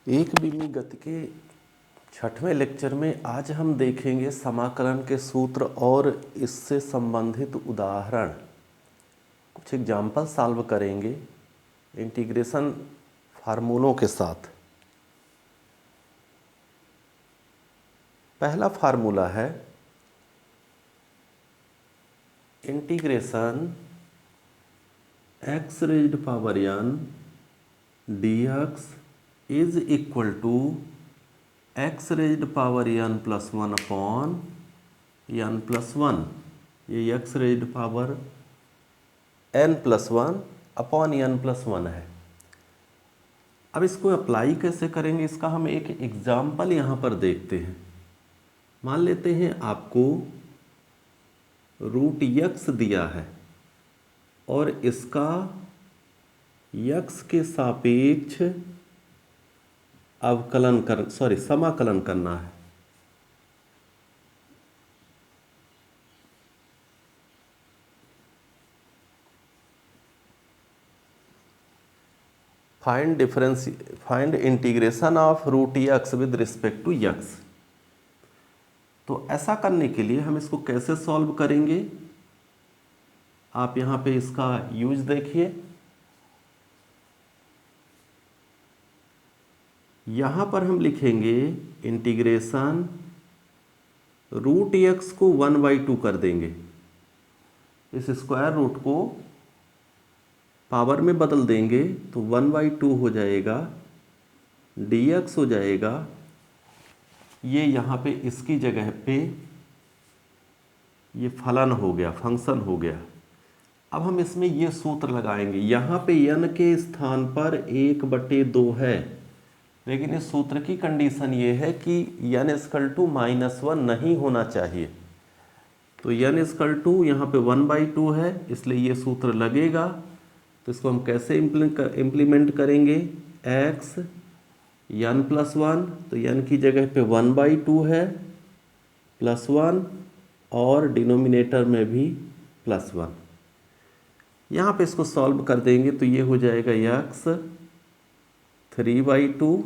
एक बीमी गति के छठवें लेक्चर में आज हम देखेंगे समाकलन के सूत्र और इससे संबंधित उदाहरण। कुछ एग्जाम्पल सॉल्व करेंगे इंटीग्रेशन फार्मूलों के साथ। पहला फार्मूला है integration x raised power n dx is equal to x raised power n plus 1 upon n plus 1। ये x raised power n plus 1 upon n plus 1 है। अब इसको अप्लाई कैसे करेंगे, इसका हम एक एग्जाम्पल यहाँ पर देखते हैं। मान लेते हैं आपको रूट x दिया है और इसका x के सापेक्ष समाकलन करना है। Find integration of root x with respect to x। तो ऐसा करने के लिए हम इसको कैसे सॉल्व करेंगे, आप यहाँ पे इसका यूज देखिए। यहाँ पर हम लिखेंगे इंटीग्रेशन रूट x को 1/2 कर देंगे। इस स्क्वायर रूट को पावर में बदल देंगे तो 1/2 हो जाएगा, dx हो जाएगा। ये यहाँ पे इसकी जगह पे ये फलन हो गया, फंक्शन हो गया। अब हम इसमें ये सूत्र लगाएंगे। यहाँ पे n के स्थान पर 1/2 है, लेकिन इस सूत्र की कंडीशन ये है कि n = -1 नहीं होना चाहिए। तो n = यहाँ पे 1/2 है, इसलिए ये सूत्र लगेगा। तो इसको हम कैसे इम्प्लीमेंट करेंगे, x n प्लस 1, तो n की जगह पे 1/2 है प्लस 1 और डिनोमिनेटर में भी प्लस 1। यहाँ पे इसको सॉल्व कर देंगे तो ये हो जाएगा x 3/2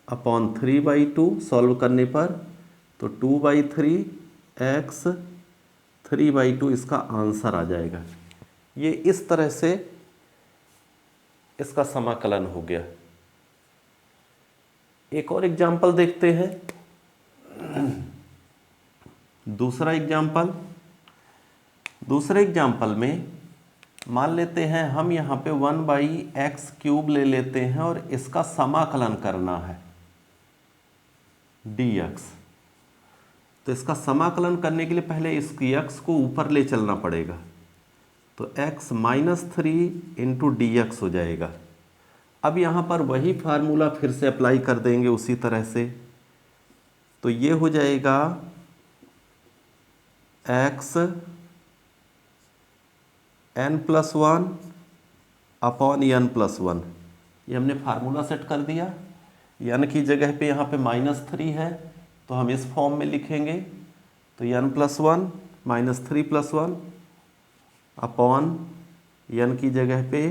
अपॉन 3/2। सॉल्व करने पर तो 2/3 x 3/2 इसका आंसर आ जाएगा। ये इस तरह से इसका समाकलन हो गया। एक और एग्जाम्पल देखते हैं। दूसरे एग्जाम्पल में मान लेते हैं हम यहाँ पे 1/x³ ले लेते हैं और इसका समाकलन करना है dx। तो इसका समाकलन करने के लिए पहले इस x को ऊपर ले चलना पड़ेगा, तो x -3 इंटू dx हो जाएगा। अब यहाँ पर वही फार्मूला फिर से अप्लाई कर देंगे उसी तरह से। तो ये हो जाएगा x n+1 upon n plus 1। ये हमने फार्मूला सेट कर दिया। n की जगह पे यहाँ पे -3 है, तो हम इस फॉर्म में लिखेंगे। तो n+1 -3 + 1 अपॉन n की जगह पे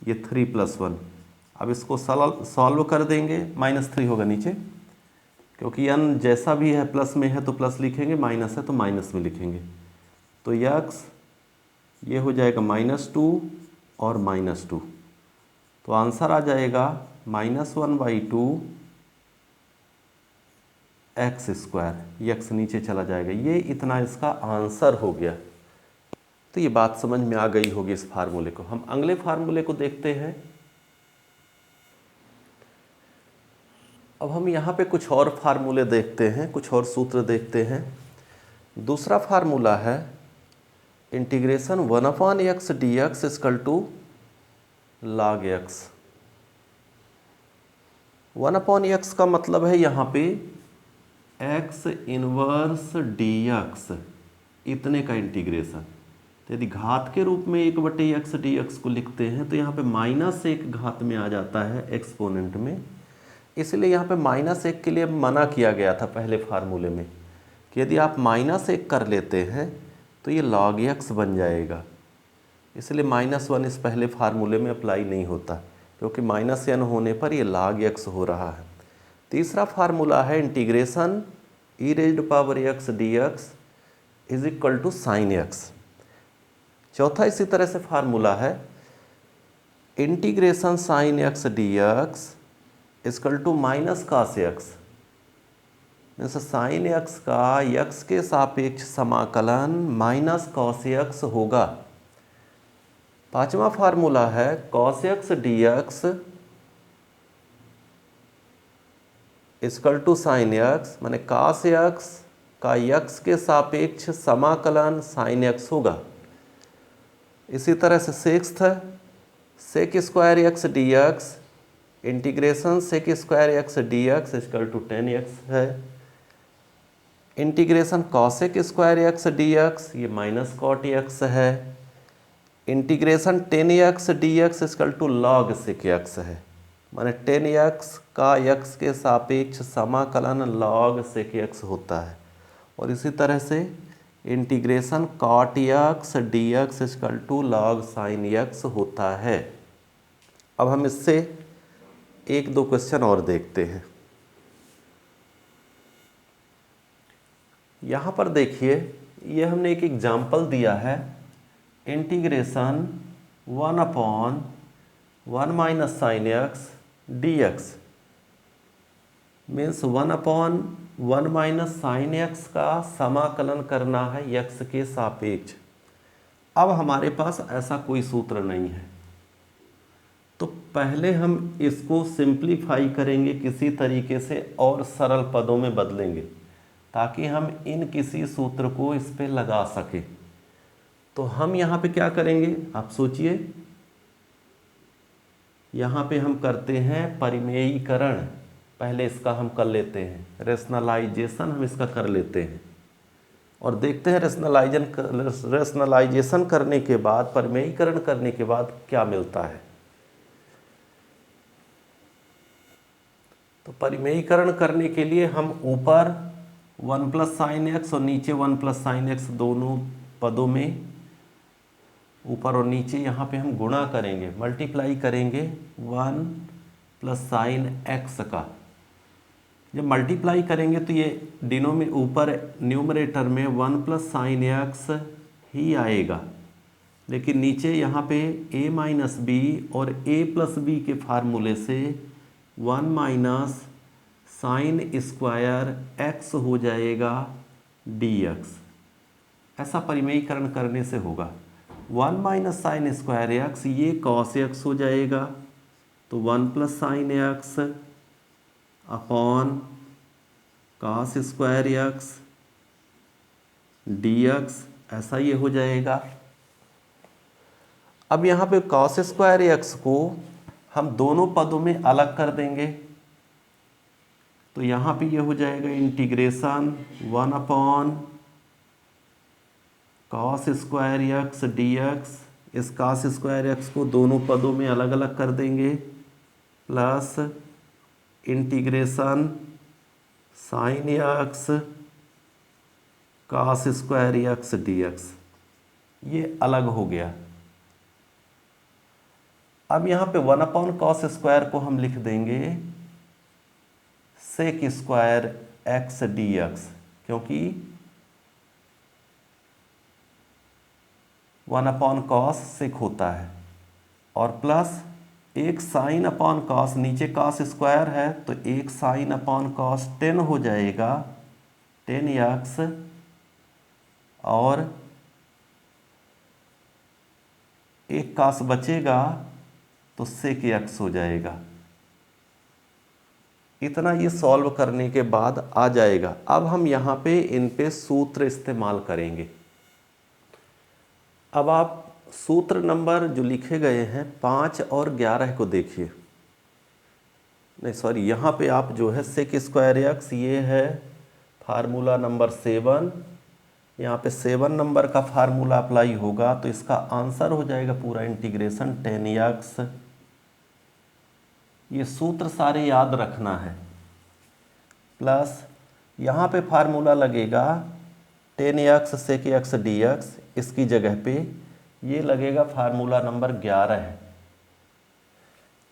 ये 3 + 1। अब इसको सॉल्व कर देंगे। -3 होगा नीचे, क्योंकि n जैसा भी है प्लस में है तो प्लस लिखेंगे, माइनस है तो माइनस में लिखेंगे। तो x ये हो जाएगा -2 और -2, तो आंसर आ जाएगा -1/2 x²। ये x नीचे चला जाएगा। ये इतना इसका आंसर हो गया। तो ये बात समझ में आ गई होगी इस फार्मूले को। हम अगले फार्मूले को देखते हैं। अब हम यहाँ पे कुछ और फार्मूले देखते हैं, कुछ और सूत्र देखते हैं। दूसरा फार्मूला है integration 1/x dx = log x। 1/x का मतलब है यहाँ पे x इनवर्स dx, इतने का इंटीग्रेशन। तो यदि घात के रूप में 1/x dx को लिखते हैं तो यहाँ पे -1 घात में आ जाता है एक्सपोनेंट में। इसलिए यहाँ पे -1 के लिए मना किया गया था पहले फार्मूले में कि यदि आप -1 कर लेते हैं तो ये log x बन जाएगा। इसलिए -1 इस पहले फार्मूले में अप्लाई नहीं होता, क्योंकि -n होने पर ये log x हो रहा है। तीसरा फार्मूला है integration e raised power x dx is equal to sine x। चौथा इसी तरह से फार्मूला है integration sine x dx equal to minus cos x, means sine x का x के सापेक्ष समाकलन माइनस कॉस x होगा। पांचवा फार्मूला है cos x dx equal to sine x, माने cos x का x के सापेक्ष समाकलन साइन x होगा। इसी तरह से सिक्स्थ है sec square x d x integration sec square x d x equal to 10x है। Integration cosec square x d x ये माइनस कॉट एक्स है। Integration 10x d x equal to log sec x है, माने 10x का x के सापेक्ष समाकलन log sec x होता है। और इसी तरह से integration cot x d x equal to log sine x होता है। अब हम इससे एक दो क्वेश्चन और देखते हैं। यहाँ पर देखिए, ये हमने एक एग्जाम्पल दिया है integration 1/1 minus sine x d x, means 1/1 minus sine x का समाकलन करना है एक्स के सापेक्ष। अब हमारे पास ऐसा कोई सूत्र नहीं है, तो पहले हम इसको सिंप्लीफाई करेंगे किसी तरीके से और सरल पदों में बदलेंगे ताकि हम इन किसी सूत्र को इस पे लगा सकें। तो हम यहाँ पे क्या करेंगे, आप सोचिए। यहाँ पे हम करते हैं परिमेयीकरण, पहले इसका हम कर लेते हैं, रेशनलाइजेशन हम इसका कर लेते हैं और देखते हैं रेशनलाइजेशन करने के बाद, परिमेयीकरण करने के बाद क्या मिलता है। तो परिमेयीकरण करने के लिए हम ऊपर 1 प्लस साइन एक्स और नीचे 1 प्लस साइन एक्स दोनों पदों में ऊपर और नीचे यहाँ पे हम गुणा करेंगे, मल्टीप्लाई करेंगे 1 प्लस साइन एक्स का। जब मल्टीप्लाई करेंगे तो ये ऊपर न्यूमरेटर में 1 प्लस साइन एक्स ही आएगा, लेकिन नीचे यहाँ पे a माइनस बी और a प्लस बी के फार्मूले से 1 माइनस साइन स्क्वायर एक्स हो जाएगा dx। ऐसा परिमेयीकरण करने से होगा 1 माइनस साइन स्क्वायर एक्स, ये कॉस एक्स हो जाएगा, तो 1 plus sine x upon cos square x dx, ऐसा ये हो जाएगा। अब यहाँ पे कॉस स्क्वायर एक्स को हम दोनों पदों में अलग कर देंगे, तो यहाँ पे ये हो जाएगा integration 1 upon cos square x dx। इस कॉस स्क्वायर एक्स को दोनों पदों में अलग अलग कर देंगे, plus integration sine x cos square x dx, ये अलग हो गया। अब यहाँ पे 1 अपॉन कॉस स्क्वायर को हम लिख देंगे सेक स्क्वायर एक्स dx, क्योंकि 1 अपॉन कॉस सेक होता है, और प्लस एक साइन अपॉन कॉस, नीचे कॉस स्क्वायर है तो एक साइन अपॉन कॉस 10 हो जाएगा 10x, और एक कॉस बचेगा तो सेक एक्स हो जाएगा। इतना ये सॉल्व करने के बाद आ जाएगा। अब हम यहाँ पे इन पे सूत्र इस्तेमाल करेंगे। अब आप सूत्र नंबर जो लिखे गए हैं 5 और 11 को देखिए, नहीं सॉरी, यहाँ पे आप जो है सेक स्क्वायर एक्स, ये है फार्मूला नंबर 7, यहाँ पे 7 नंबर का फार्मूला अप्लाई होगा तो इसका आंसर हो जाएगा पूरा इंटीग्रेशन 10x। ये सूत्र सारे याद रखना है, प्लस यहाँ पे फार्मूला लगेगा 10x सेक एक्स dx, इसकी जगह पे ये लगेगा फार्मूला नंबर 11 है,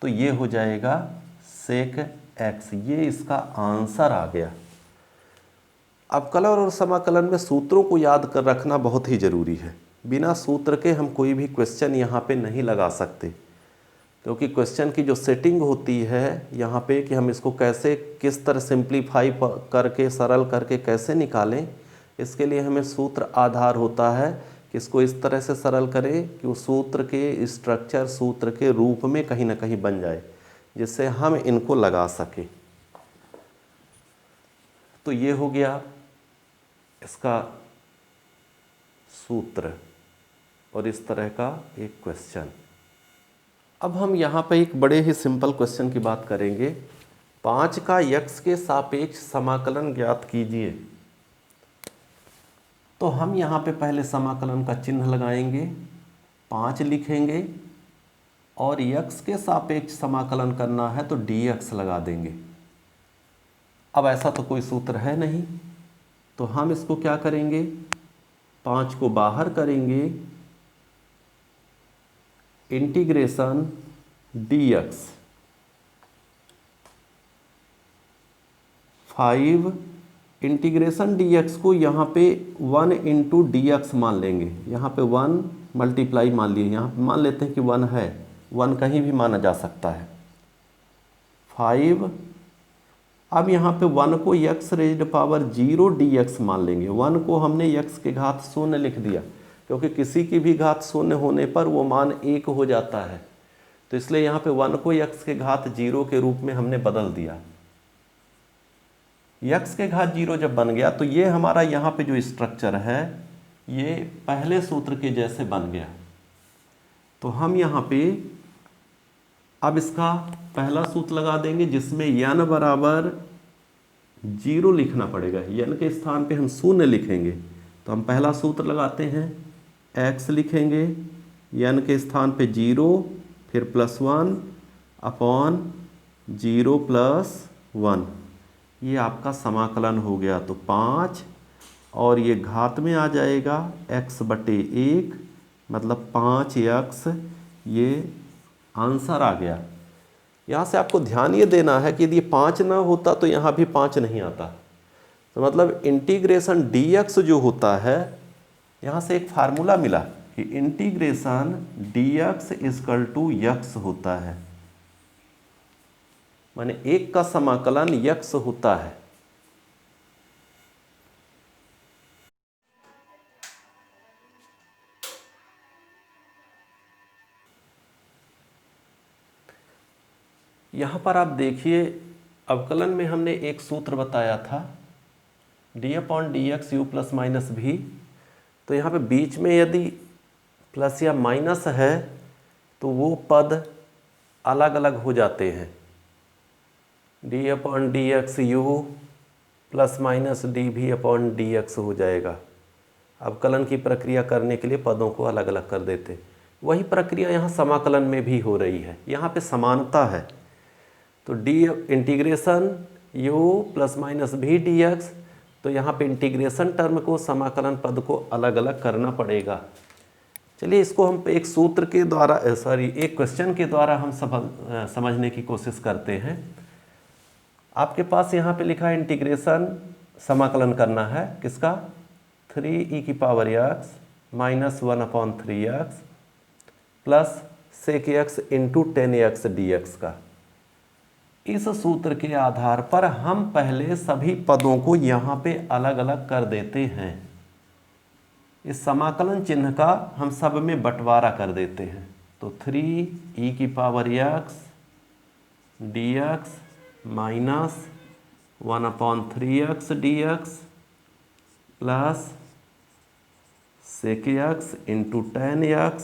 तो ये हो जाएगा सेक x, ये इसका आंसर आ गया। अब कलन और समाकलन में सूत्रों को याद कर रखना बहुत ही ज़रूरी है। बिना सूत्र के हम कोई भी क्वेश्चन यहाँ पे नहीं लगा सकते, क्योंकि क्वेश्चन की जो सेटिंग होती है यहाँ पे कि हम इसको कैसे किस तरह सिंप्लीफाई करके सरल करके कैसे निकालें, इसके लिए हमें सूत्र आधार होता है कि इसको इस तरह से सरल करें कि वो सूत्र के स्ट्रक्चर सूत्र के रूप में कहीं ना कहीं बन जाए, जिससे हम इनको लगा सकें। तो ये हो गया इसका सूत्र और इस तरह का एक क्वेश्चन। अब हम यहाँ पे एक बड़े ही सिंपल क्वेश्चन की बात करेंगे। 5 का x के सापेक्ष समाकलन ज्ञात कीजिए। तो हम यहाँ पे पहले समाकलन का चिन्ह लगाएंगे, 5 लिखेंगे और x के सापेक्ष समाकलन करना है तो dx लगा देंगे। अब ऐसा तो कोई सूत्र है नहीं, तो हम इसको क्या करेंगे, 5 को बाहर करेंगे, इंटीग्रेशन dx 5 इंटीग्रेशन dx को यहाँ पे 1 इंटू dx मान लेंगे। यहाँ पे 1 मल्टीप्लाई मान लिए, यहाँ पे मान लेते हैं कि 1 है, 1 कहीं भी माना जा सकता है। 5 अब यहाँ पे 1 को x रेज्ड पावर 0 dx मान लेंगे। 1 को हमने x के घात 0 लिख दिया, क्योंकि किसी की भी घात 0 होने पर वो मान 1 हो जाता है, तो इसलिए यहाँ पे 1 को x के घात 0 के रूप में हमने बदल दिया। x के घात 0 जब बन गया तो ये हमारा यहाँ पे जो स्ट्रक्चर है ये पहले सूत्र के जैसे बन गया। तो हम यहाँ पे अब इसका पहला सूत्र लगा देंगे, जिसमें n बराबर 0 लिखना पड़ेगा। n के स्थान पे हम 0 लिखेंगे, तो हम पहला सूत्र लगाते हैं, x लिखेंगे, n के स्थान पे 0, फिर +1 अपॉन 0 + 1, ये आपका समाकलन हो गया। तो 5 और ये घात में आ जाएगा x/1, मतलब 5x, ये आंसर आ गया। यहाँ से आपको ध्यान ये देना है कि यदि 5 ना होता तो यहाँ भी 5 नहीं आता। तो मतलब इंटीग्रेशन dx जो होता है, यहाँ से एक फार्मूला मिला कि इंटीग्रेशन dx = x होता है, माने 1 का समाकलन x होता है। यहाँ पर आप देखिए, अवकलन में हमने एक सूत्र बताया था d/dx u + -v। तो यहाँ पे बीच में यदि प्लस या माइनस है तो वो पद अलग अलग हो जाते हैं। d/dx u + -dv/dx हो जाएगा। अवकलन की प्रक्रिया करने के लिए पदों को अलग अलग कर देते। वही प्रक्रिया यहाँ समाकलन में भी हो रही है, यहाँ पे समानता है। तो इंटीग्रेशन u + -v dx, तो यहाँ पे इंटीग्रेशन टर्म को समाकलन पद को अलग अलग करना पड़ेगा। चलिए इसको हम एक सूत्र के द्वारा एक क्वेश्चन के द्वारा हम समझने की कोशिश करते हैं। आपके पास यहाँ पे लिखा है इंटीग्रेशन समाकलन करना है किसका, 3e⁻x - 1/3x + sec(x) × 10x dx का। इस सूत्र के आधार पर हम पहले सभी पदों को यहाँ पे अलग अलग कर देते हैं। इस समाकलन चिन्ह का हम सब में बंटवारा कर देते हैं। तो 3e⁻x dx - 1/3x dx + sec(x) × 10x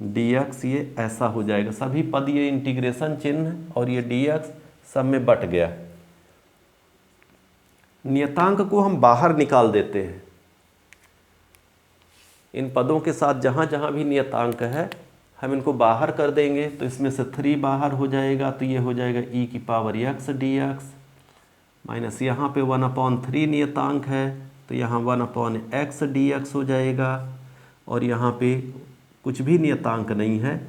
dx, ये ऐसा हो जाएगा। सभी पद ये इंटीग्रेशन चिन्ह और ये dx सब में बट गया। नियतांक को हम बाहर निकाल देते हैं। इन पदों के साथ जहाँ जहाँ भी नियतांक है हम इनको बाहर कर देंगे। तो इसमें से 3 बाहर हो जाएगा, तो ये हो जाएगा e⁻x dx माइनस यहाँ पे 1/3 नियतांक है, तो यहाँ 1/x dx हो जाएगा। और यहाँ पे कुछ भी नियतांक नहीं है,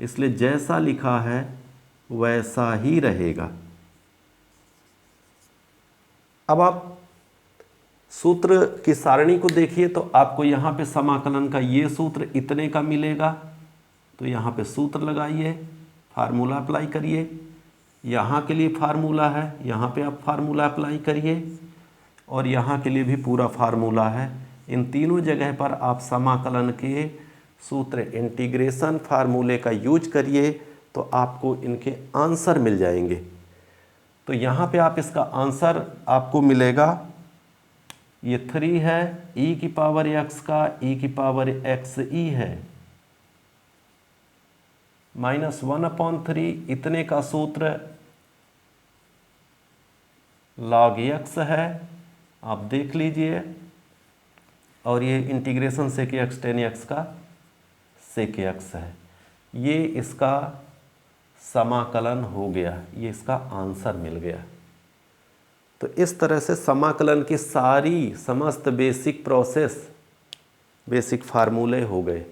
इसलिए जैसा लिखा है वैसा ही रहेगा। अब आप सूत्र की सारणी को देखिए तो आपको यहाँ पे समाकलन का ये सूत्र इतने का मिलेगा, तो यहाँ पे सूत्र लगाइए, फार्मूला अप्लाई करिए। यहाँ के लिए फार्मूला है, यहाँ पे आप फार्मूला अप्लाई करिए, और यहाँ के लिए भी पूरा फार्मूला है। इन तीनों जगह पर आप समाकलन के सूत्र, इंटीग्रेशन फार्मूले का यूज करिए तो आपको इनके आंसर मिल जाएंगे। तो यहाँ पे आप इसका आंसर आपको मिलेगा, ये 3 है, e की पावर x का e की पावर xe है, -1/3 इतने का सूत्र log x है, आप देख लीजिए, और ये integration sec x tan x का sec x है। ये इसका समाकलन हो गया, ये इसका आंसर मिल गया। तो इस तरह से समाकलन की सारी समस्त बेसिक प्रोसेस, बेसिक फार्मूले हो गए।